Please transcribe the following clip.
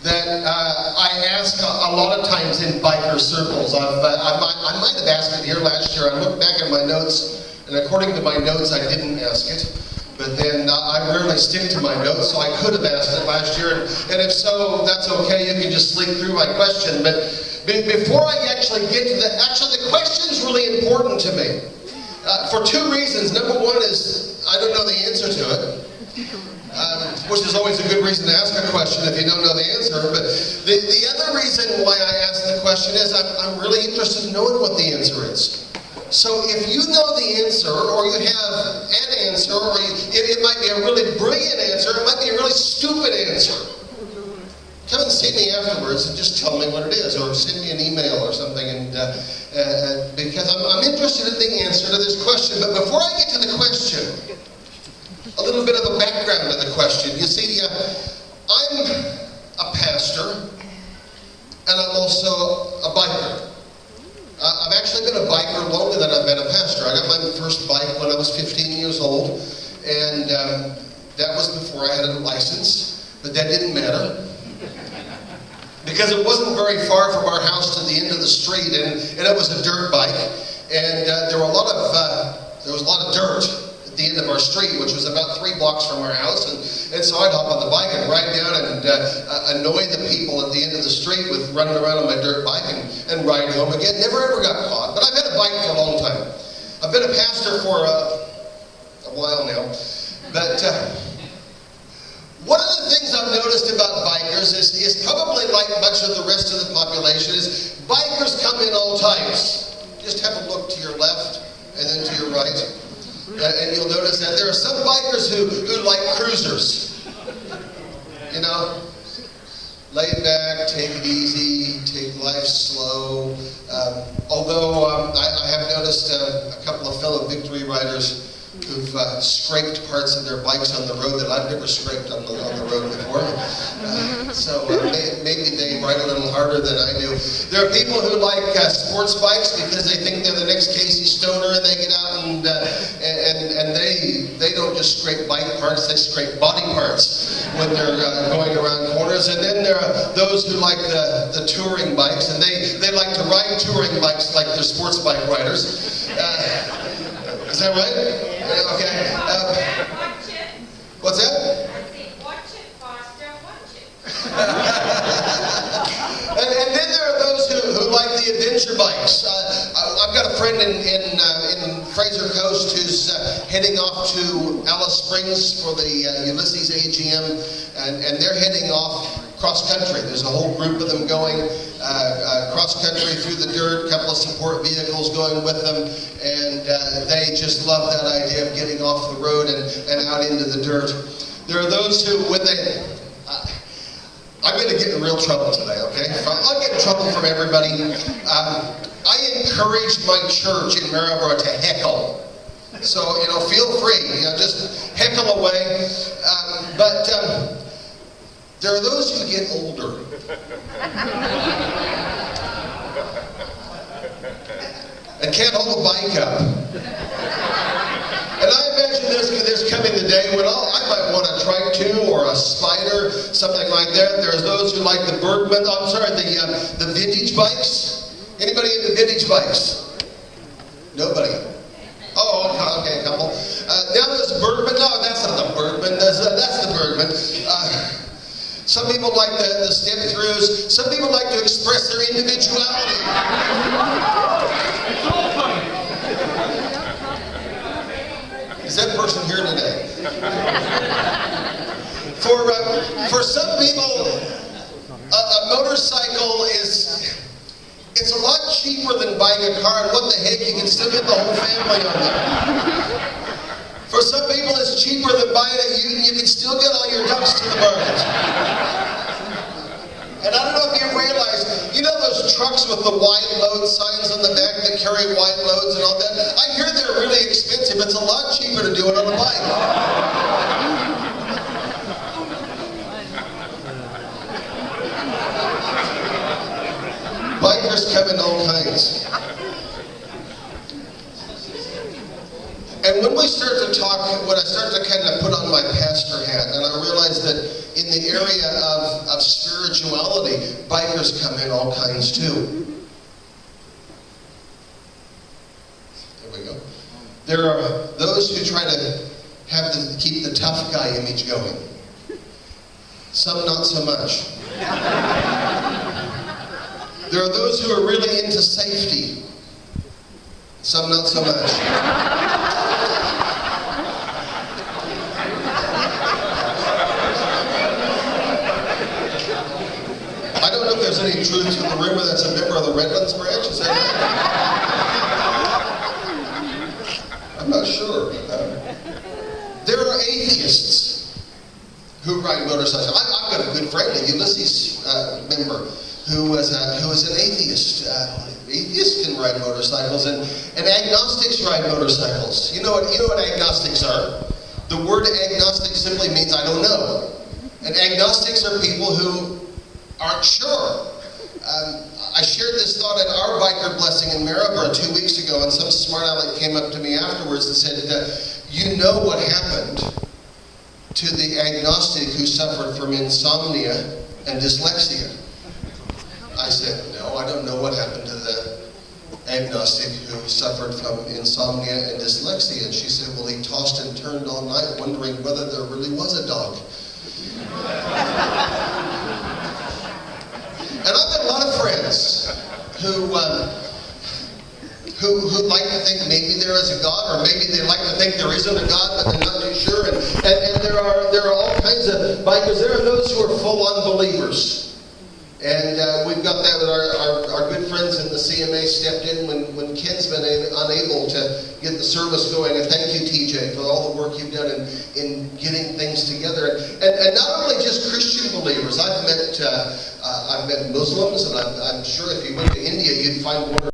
that I ask a lot of times in biker circles. I might have asked it here last year. I looked back at my notes, and according to my notes, I didn't ask it. But then I rarely stick to my notes, so I could have asked it last year. And if so, that's okay. You can just sleep through my question. But before I actually get to the question's really important to me. For two reasons. Number one is I don't know the answer to it. Which is always a good reason to ask a question if you don't know the answer. But the other reason why I ask the question is I'm really interested in knowing what the answer is. So if you know the answer, or you have an answer, or it might be a really brilliant answer, it might be a really stupid answer, come and see me afterwards and just tell me what it is, or send me an email or something, and because I'm interested in the answer to this question. But before I get to the question, a little bit of a background to the question. You see, I'm a pastor, and I'm also a biker. I've actually been a biker longer than I've been a pastor. I got my first bike when I was 15 years old, and that was before I had a license, but that didn't matter. Because it wasn't very far from our house to the end of the street, and it was a dirt bike, and there was a lot of dirt at the end of our street, which was about 3 blocks from our house, and so I'd hop on the bike and ride down and annoy the people at the end of the street with running around on my dirt bike and ride home again. Never ever got caught, but I've had a bike for a long time. I've been a pastor for a while now, but one of the things I've noticed about bikers is probably like much of the rest of the population is bikers come in all types. Just have a look to your left and then to your right. And you'll notice that there are some bikers who like cruisers. You know, lay back, take it easy, take life slow. Although I have noticed a couple of fellow victory riders who've scraped parts of their bikes on the road that I've never scraped on the road before. So maybe they ride a little harder than I do. There are people who like sports bikes because they think they're the next Casey Stoner, and they get out and they don't just scrape bike parts, they scrape body parts when they're going around corners. And then there are those who like the touring bikes, and they like to ride touring bikes like they're sports bike riders. Is that right? Okay. Watch it. What's that? I say, watch it, Foster, watch it. and then there are those who like the adventure bikes. I've got a friend in Fraser Coast who's heading off to Alice Springs for the Ulysses AGM, and they're heading off cross country. There's a whole group of them going cross country through the dirt, a couple of support vehicles going with them, and they just love that idea of getting off the road and out into the dirt. There are those who, when they... I'm going to get in real trouble today, okay? I'll get in trouble from everybody. I encourage my church in Maryborough to heckle. So, feel free. Just heckle away. But there are those who get older. And can't hold a bike up. And I imagine there's coming the day when I might want a trike too, or a spider, something like that. There's those who like the Bergman, the vintage bikes. Anybody into vintage bikes? Nobody. Oh, okay, a couple. Now there's Bergman. No, that's not the Bergman. That's the Bergman. Some people like the step-throughs. Some people like to express their individuality. Is that person here today? For some people, a motorcycle it's a lot cheaper than buying a car, and what the heck, you can still get the whole family on there. For some people, it's cheaper than buying a ute, and you can still get all your ducks to the market. And I don't know if you realize, those trucks with the wide load signs on the back that carry wide loads and all that? I hear they're really expensive. It's a lot cheaper to do it on a bike. Bikers come in all kinds. And when I start to kind of put on my pastor hat, and I realize that in the the area of spirituality, bikers come in all kinds too. There we go. There are those who try to keep the tough guy image going. Some not so much. There are those who are really into safety. Some not so much. I don't know if there's any truth to the rumor that's a member of the Redlands branch. Is that right? I'm not sure. There are atheists who ride motorcycles. I've got a good friend, a Ulysses member, who was an atheist. Atheists can ride motorcycles, and agnostics ride motorcycles. You know what agnostics are? The word agnostic simply means I don't know. And agnostics are people who aren't sure. I shared this thought at our biker blessing in Maryborough 2 weeks ago, and some smart aleck came up to me afterwards and said, you know what happened to the agnostic who suffered from insomnia and dyslexia? I said, no, I don't know what happened to the agnostic who suffered from insomnia and dyslexia. And she said, well, he tossed and turned all night wondering whether there really was a dog. And I've got a lot of friends who like to think maybe there is a God, or maybe they like to think there isn't a God, but they're not too sure. And there are all kinds of bikers. There are those who are full unbelievers. And we've got that with our good friends in the CMA stepped in when Ken's been unable to get the service going. And thank you, TJ, for all the work you've done in getting things together. And not only just Christian believers. I've met Muslims, and I'm sure if you went to India, you'd find one